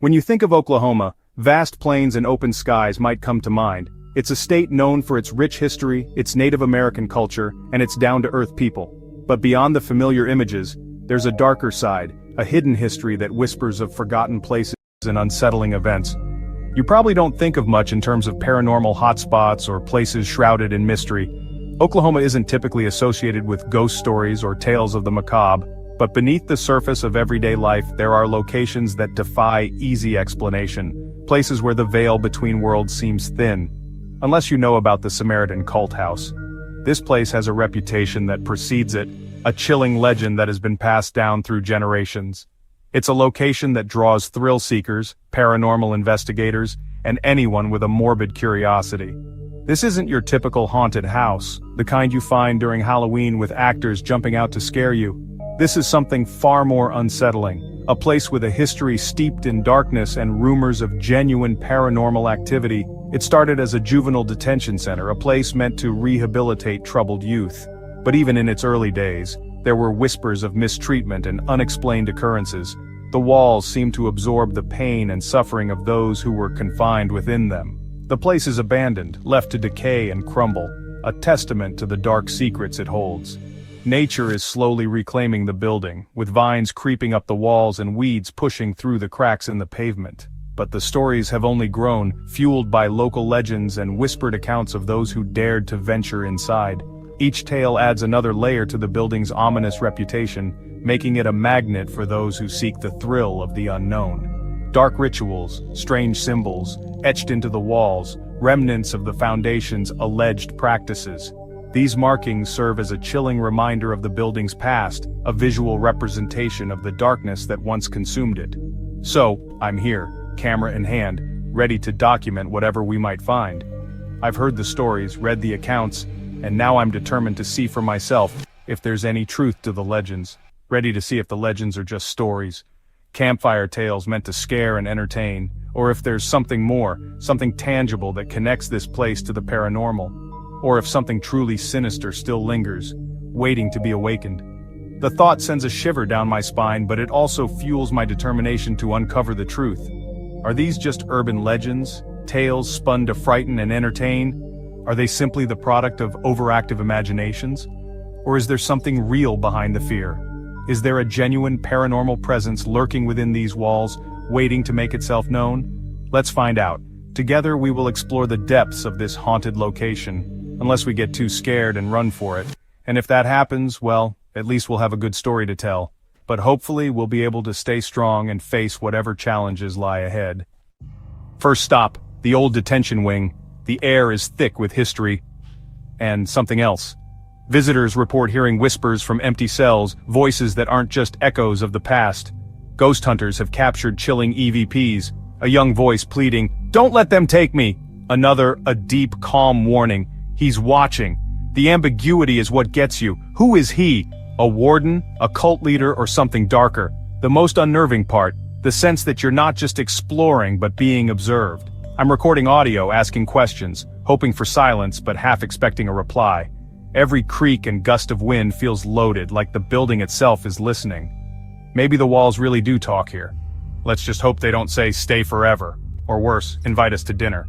When you think of Oklahoma, vast plains and open skies might come to mind. It's a state known for its rich history, its Native American culture, and its down-to-earth people. But beyond the familiar images, there's a darker side, a hidden history that whispers of forgotten places and unsettling events. You probably don't think of much in terms of paranormal hotspots or places shrouded in mystery. Oklahoma isn't typically associated with ghost stories or tales of the macabre, but beneath the surface of everyday life there are locations that defy easy explanation, places where the veil between worlds seems thin. Unless you know about the Samaritan cult house. This place has a reputation that precedes it, a chilling legend that has been passed down through generations. It's a location that draws thrill seekers, paranormal investigators, and anyone with a morbid curiosity. This isn't your typical haunted house, the kind you find during Halloween with actors jumping out to scare you. This is something far more unsettling, a place with a history steeped in darkness and rumors of genuine paranormal activity. It started as a juvenile detention center, a place meant to rehabilitate troubled youth. But even in its early days, there were whispers of mistreatment and unexplained occurrences. The walls seemed to absorb the pain and suffering of those who were confined within them. The place is abandoned, left to decay and crumble, a testament to the dark secrets it holds. Nature is slowly reclaiming the building, with vines creeping up the walls and weeds pushing through the cracks in the pavement. But the stories have only grown, fueled by local legends and whispered accounts of those who dared to venture inside. Each tale adds another layer to the building's ominous reputation, making it a magnet for those who seek the thrill of the unknown. Dark rituals, strange symbols, etched into the walls, remnants of the Foundation's alleged practices. These markings serve as a chilling reminder of the building's past, a visual representation of the darkness that once consumed it. So, I'm here, camera in hand, ready to document whatever we might find. I've heard the stories, read the accounts, and now I'm determined to see for myself if there's any truth to the legends. Ready to see if the legends are just stories, campfire tales meant to scare and entertain, or if there's something more, something tangible that connects this place to the paranormal. Or if something truly sinister still lingers, waiting to be awakened. The thought sends a shiver down my spine, but it also fuels my determination to uncover the truth. Are these just urban legends, tales spun to frighten and entertain? Are they simply the product of overactive imaginations? Or is there something real behind the fear? Is there a genuine paranormal presence lurking within these walls, waiting to make itself known? Let's find out. Together we will explore the depths of this haunted location. Unless we get too scared and run for it. And if that happens, well, at least we'll have a good story to tell. But hopefully we'll be able to stay strong and face whatever challenges lie ahead. First stop, the old detention wing. The air is thick with history. And something else. Visitors report hearing whispers from empty cells, voices that aren't just echoes of the past. Ghost hunters have captured chilling EVPs. A young voice pleading, "Don't let them take me!" Another, a deep, calm warning. He's watching. The ambiguity is what gets you. Who is he? A warden, a cult leader, or something darker? The most unnerving part, the sense that you're not just exploring but being observed. I'm recording audio, asking questions, hoping for silence but half expecting a reply. Every creak and gust of wind feels loaded, like the building itself is listening. Maybe the walls really do talk here. Let's just hope they don't say stay forever, or worse, invite us to dinner.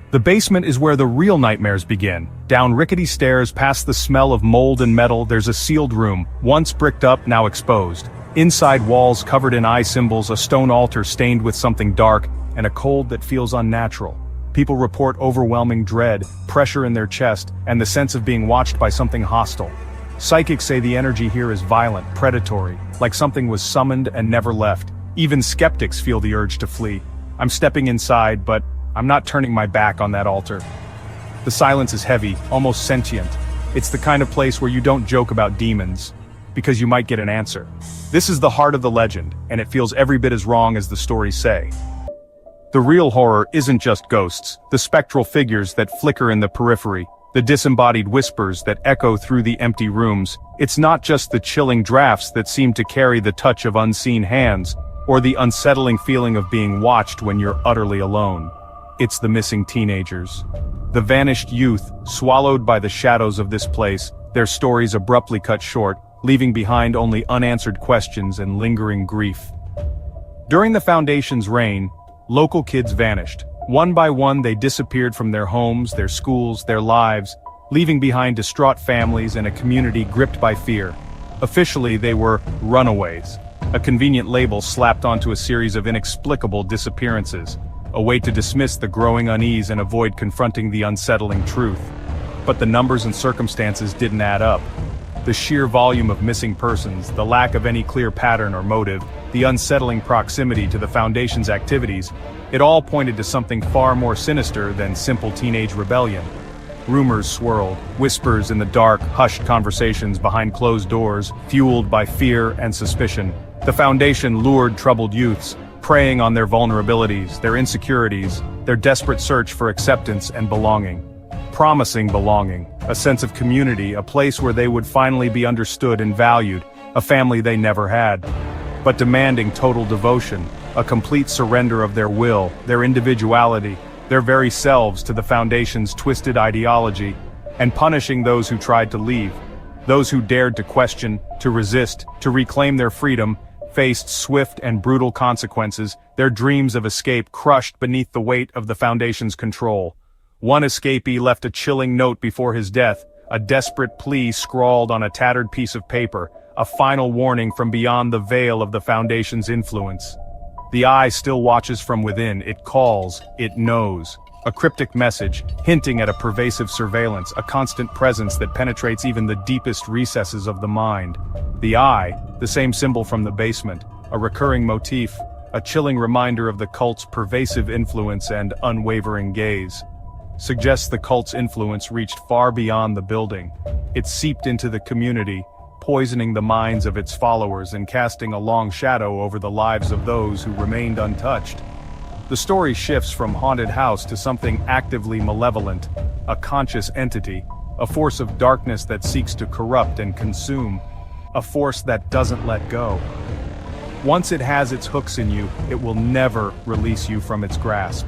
The basement is where the real nightmares begin. Down rickety stairs, past the smell of mold and metal, there's a sealed room, once bricked up, now exposed. Inside, walls covered in eye symbols, a stone altar stained with something dark, and a cold that feels unnatural. People report overwhelming dread, pressure in their chest, and the sense of being watched by something hostile. Psychics say the energy here is violent, predatory, like something was summoned and never left. Even skeptics feel the urge to flee. I'm stepping inside, but I'm not turning my back on that altar. The silence is heavy, almost sentient. It's the kind of place where you don't joke about demons, because you might get an answer. This is the heart of the legend, and it feels every bit as wrong as the stories say. The real horror isn't just ghosts, the spectral figures that flicker in the periphery, the disembodied whispers that echo through the empty rooms. It's not just the chilling drafts that seem to carry the touch of unseen hands, or the unsettling feeling of being watched when you're utterly alone. It's the missing teenagers. The vanished youth, swallowed by the shadows of this place, their stories abruptly cut short, leaving behind only unanswered questions and lingering grief. During the Foundation's reign, local kids vanished. One by one they disappeared from their homes, their schools, their lives, leaving behind distraught families and a community gripped by fear. Officially they were runaways, a convenient label slapped onto a series of inexplicable disappearances, a way to dismiss the growing unease and avoid confronting the unsettling truth. But the numbers and circumstances didn't add up. The sheer volume of missing persons, the lack of any clear pattern or motive, the unsettling proximity to the Foundation's activities, it all pointed to something far more sinister than simple teenage rebellion. Rumors swirled, whispers in the dark, hushed conversations behind closed doors, fueled by fear and suspicion. The Foundation lured troubled youths, preying on their vulnerabilities, their insecurities, their desperate search for acceptance and belonging. Promising belonging, a sense of community, a place where they would finally be understood and valued, a family they never had. But demanding total devotion, a complete surrender of their will, their individuality, their very selves to the Foundation's twisted ideology, and punishing those who tried to leave. Those who dared to question, to resist, to reclaim their freedom, faced swift and brutal consequences, their dreams of escape crushed beneath the weight of the Foundation's control. One escapee left a chilling note before his death, a desperate plea scrawled on a tattered piece of paper, a final warning from beyond the veil of the Foundation's influence. The eye still watches from within, it calls, it knows. A cryptic message, hinting at a pervasive surveillance, a constant presence that penetrates even the deepest recesses of the mind. The eye, the same symbol from the basement, a recurring motif, a chilling reminder of the cult's pervasive influence and unwavering gaze. Suggests the cult's influence reached far beyond the building. It seeped into the community, poisoning the minds of its followers and casting a long shadow over the lives of those who remained untouched. The story shifts from haunted house to something actively malevolent, a conscious entity, a force of darkness that seeks to corrupt and consume, a force that doesn't let go. Once it has its hooks in you, it will never release you from its grasp.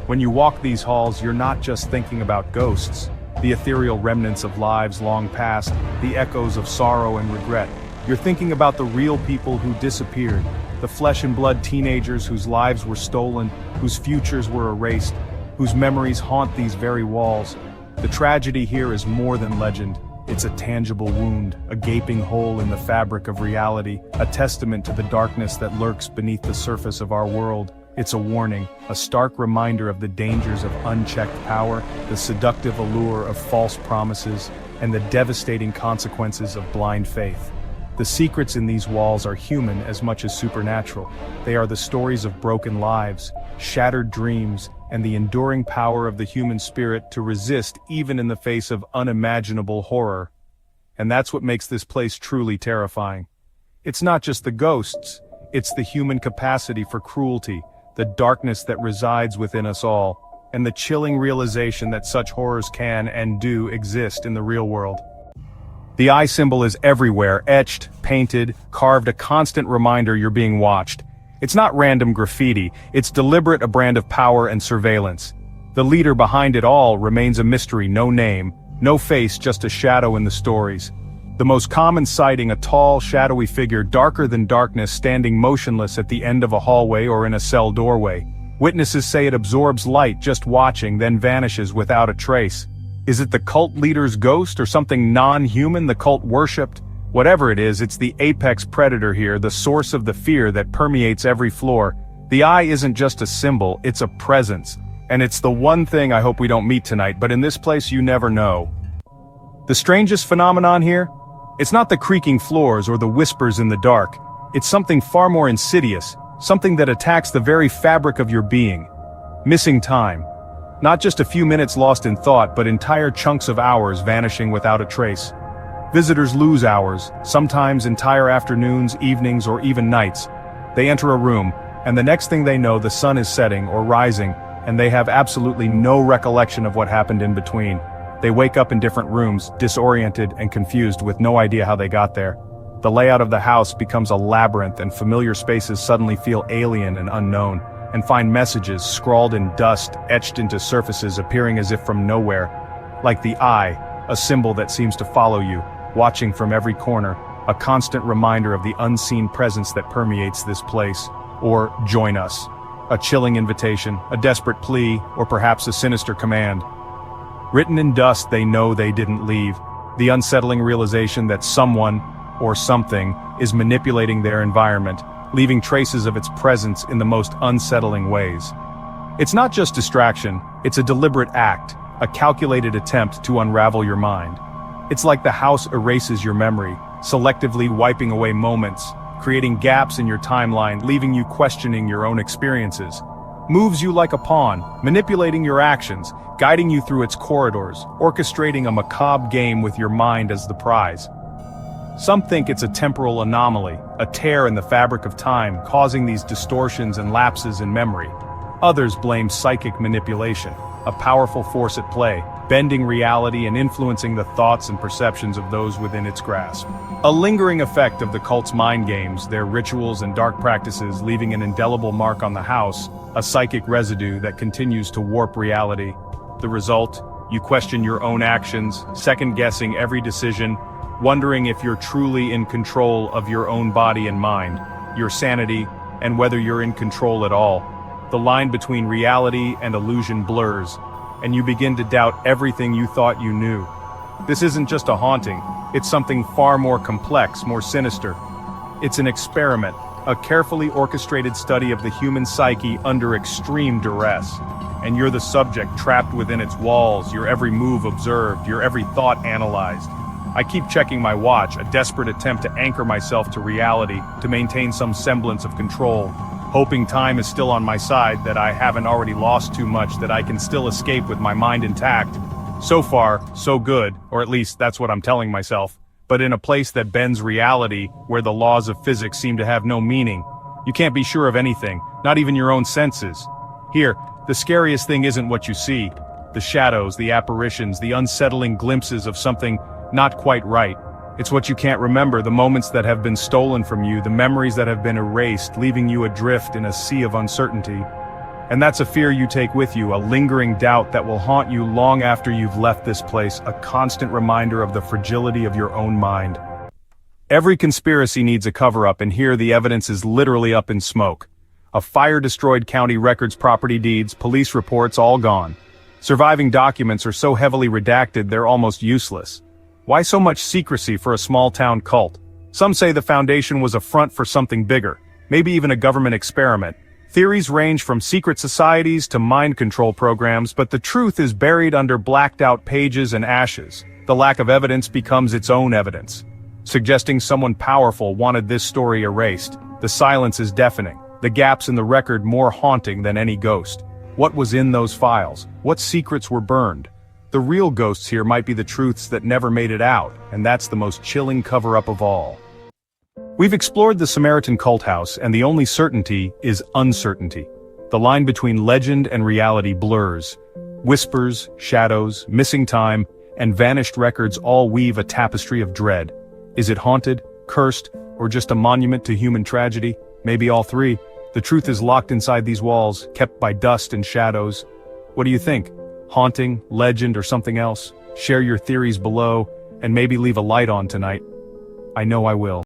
When you walk these halls, you're not just thinking about ghosts, the ethereal remnants of lives long past, the echoes of sorrow and regret. You're thinking about the real people who disappeared, the flesh and blood teenagers whose lives were stolen, whose futures were erased, whose memories haunt these very walls. The tragedy here is more than legend. It's a tangible wound, a gaping hole in the fabric of reality, a testament to the darkness that lurks beneath the surface of our world. It's a warning, a stark reminder of the dangers of unchecked power, the seductive allure of false promises, and the devastating consequences of blind faith. The secrets in these walls are human as much as supernatural. They are the stories of broken lives, shattered dreams, and the enduring power of the human spirit to resist even in the face of unimaginable horror. And that's what makes this place truly terrifying. It's not just the ghosts, it's the human capacity for cruelty, the darkness that resides within us all, and the chilling realization that such horrors can and do exist in the real world. The eye symbol is everywhere, etched, painted, carved, a constant reminder you're being watched. It's not random graffiti, it's deliberate, a brand of power and surveillance. The leader behind it all remains a mystery, no name, no face, just a shadow in the stories. The most common sighting, a tall, shadowy figure, darker than darkness, standing motionless at the end of a hallway or in a cell doorway. Witnesses say it absorbs light just watching, then vanishes without a trace. Is it the cult leader's ghost or something non-human the cult worshipped? Whatever it is, it's the apex predator here, the source of the fear that permeates every floor. The eye isn't just a symbol, it's a presence. And it's the one thing I hope we don't meet tonight, but in this place you never know. The strangest phenomenon here? It's not the creaking floors or the whispers in the dark. It's something far more insidious, something that attacks the very fabric of your being. Missing time. Not just a few minutes lost in thought, but entire chunks of hours vanishing without a trace. Visitors lose hours, sometimes entire afternoons, evenings, or even nights. They enter a room, and the next thing they know the sun is setting or rising, and they have absolutely no recollection of what happened in between. They wake up in different rooms, disoriented and confused with no idea how they got there. The layout of the house becomes a labyrinth and familiar spaces suddenly feel alien and unknown, and find messages scrawled in dust, etched into surfaces appearing as if from nowhere. Like the eye, a symbol that seems to follow you, watching from every corner, a constant reminder of the unseen presence that permeates this place. or join us. A chilling invitation, a desperate plea, or perhaps a sinister command. Written in dust, they know they didn't leave. The unsettling realization that someone, or something, is manipulating their environment, leaving traces of its presence in the most unsettling ways. It's not just distraction, it's a deliberate act, a calculated attempt to unravel your mind. It's like the house erases your memory, selectively wiping away moments, creating gaps in your timeline, leaving you questioning your own experiences. Moves you like a pawn, manipulating your actions, guiding you through its corridors, orchestrating a macabre game with your mind as the prize. Some think it's a temporal anomaly, a tear in the fabric of time, causing these distortions and lapses in memory. Others blame psychic manipulation, a powerful force at play, bending reality and influencing the thoughts and perceptions of those within its grasp. A lingering effect of the cult's mind games, their rituals and dark practices leaving an indelible mark on the house, a psychic residue that continues to warp reality. The result? You question your own actions, second-guessing every decision, wondering if you're truly in control of your own body and mind, your sanity, and whether you're in control at all. The line between reality and illusion blurs, and you begin to doubt everything you thought you knew. This isn't just a haunting, it's something far more complex, more sinister. It's an experiment, a carefully orchestrated study of the human psyche under extreme duress. And you're the subject trapped within its walls, your every move observed, your every thought analyzed. I keep checking my watch, a desperate attempt to anchor myself to reality, to maintain some semblance of control, hoping time is still on my side, that I haven't already lost too much, that I can still escape with my mind intact. So far, so good, or at least that's what I'm telling myself. But in a place that bends reality, where the laws of physics seem to have no meaning, you can't be sure of anything, not even your own senses. Here, the scariest thing isn't what you see. The shadows, the apparitions, the unsettling glimpses of something not quite right. It's what you can't remember, the moments that have been stolen from you, the memories that have been erased, leaving you adrift in a sea of uncertainty. And that's a fear you take with you, a lingering doubt that will haunt you long after you've left this place, a constant reminder of the fragility of your own mind. Every conspiracy needs a cover-up, and here the evidence is literally up in smoke. A fire-destroyed county records, property deeds, police reports, all gone. Surviving documents are so heavily redacted they're almost useless. Why so much secrecy for a small-town cult? Some say the foundation was a front for something bigger, maybe even a government experiment. Theories range from secret societies to mind control programs, but the truth is buried under blacked-out pages and ashes. The lack of evidence becomes its own evidence, suggesting someone powerful wanted this story erased. The silence is deafening, the gaps in the record more haunting than any ghost. What was in those files? What secrets were burned? The real ghosts here might be the truths that never made it out, and that's the most chilling cover-up of all. We've explored the Samaritan cult house, and the only certainty is uncertainty. The line between legend and reality blurs. Whispers, shadows, missing time, and vanished records all weave a tapestry of dread. Is it haunted, cursed, or just a monument to human tragedy? Maybe all three. The truth is locked inside these walls, kept by dust and shadows. What do you think? Haunting, legend, or something else? Share your theories below, and maybe leave a light on tonight. I know I will.